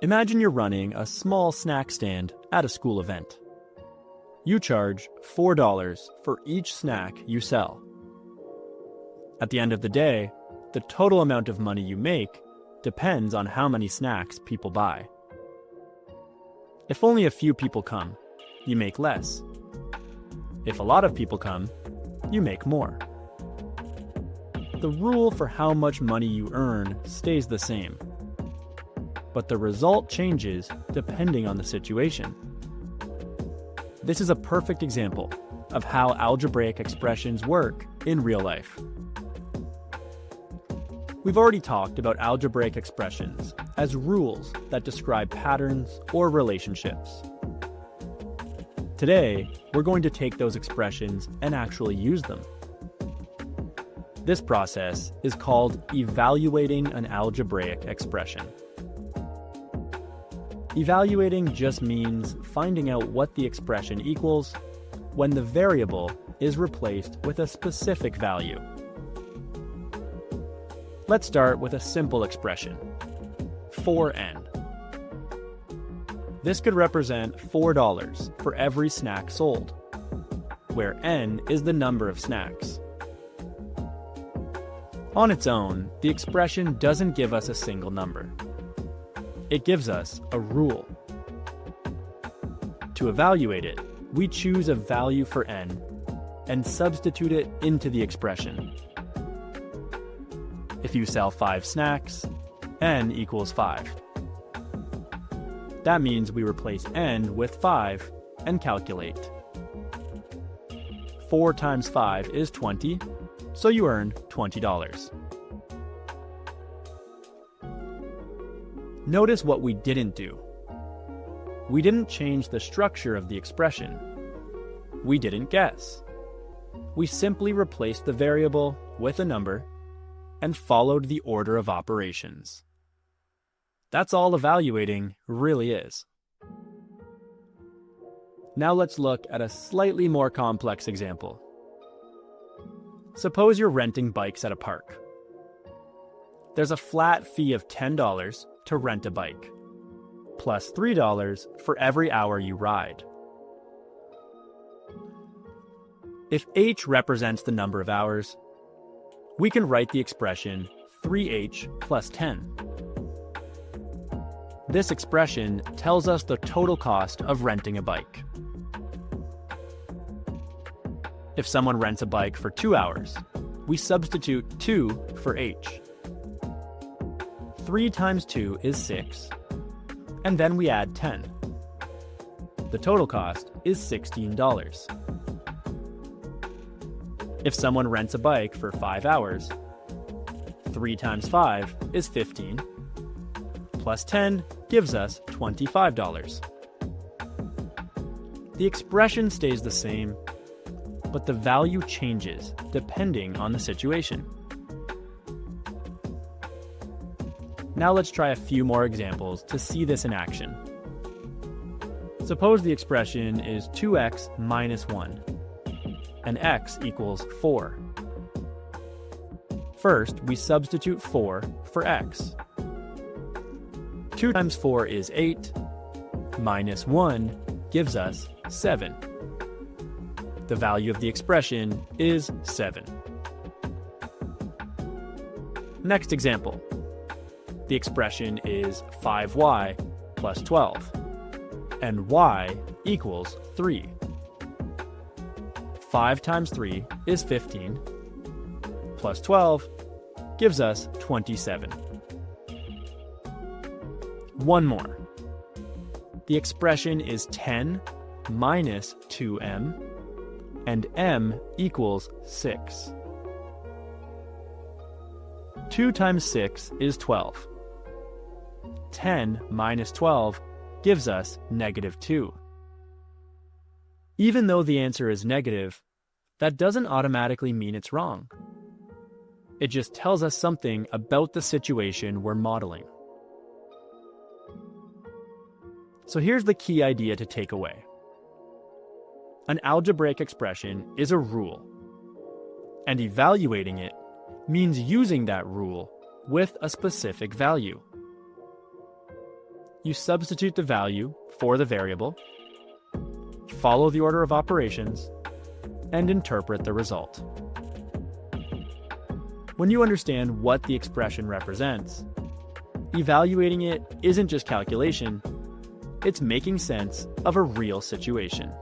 Imagine you're running a small snack stand at a school event. You charge $4 for each snack you sell. At the end of the day, the total amount of money you make depends on how many snacks people buy. If only a few people come, you make less. If a lot of people come, you make more. The rule for how much money you earn stays the same, but the result changes depending on the situation. This is a perfect example of how algebraic expressions work in real life. We've already talked about algebraic expressions as rules that describe patterns or relationships. Today, we're going to take those expressions and actually use them. This process is called evaluating an algebraic expression. Evaluating just means finding out what the expression equals when the variable is replaced with a specific value. Let's start with a simple expression, 4n. This could represent $4 for every snack sold, where n is the number of snacks. On its own, the expression doesn't give us a single number. It gives us a rule. To evaluate it, we choose a value for n and substitute it into the expression. If you sell 5 snacks, n equals 5. That means we replace n with 5 and calculate. 4 times 5 is 20, so you earn $20. Notice what we didn't do. We didn't change the structure of the expression. We didn't guess. We simply replaced the variable with a number and followed the order of operations. That's all evaluating really is. Now let's look at a slightly more complex example. Suppose you're renting bikes at a park. There's a flat fee of $10 to rent a bike, plus $3 for every hour you ride. If h represents the number of hours, we can write the expression 3h plus 10. This expression tells us the total cost of renting a bike. If someone rents a bike for 2 hours, we substitute 2 for h. 3 times 2 is 6, and then we add 10. The total cost is $16. If someone rents a bike for 5 hours, 3 times 5 is 15, plus 10 gives us $25. The expression stays the same, but the value changes depending on the situation. Now let's try a few more examples to see this in action. Suppose the expression is 2x minus 1, and x equals 4. First, we substitute 4 for x. 2 times 4 is 8, minus 1 gives us 7. The value of the expression is 7. Next example. The expression is 5y plus 12, and y equals 3. 5 times 3 is 15, plus 12 gives us 27. One more. The expression is 10 minus 2m, and m equals 6. 2 times 6 is 12. 10 minus 12 gives us negative 2. Even though the answer is negative, that doesn't automatically mean it's wrong. It just tells us something about the situation we're modeling. So here's the key idea to take away. An algebraic expression is a rule, and evaluating it means using that rule with a specific value. You substitute the value for the variable, follow the order of operations, and interpret the result. When you understand what the expression represents, evaluating it isn't just calculation, it's making sense of a real situation.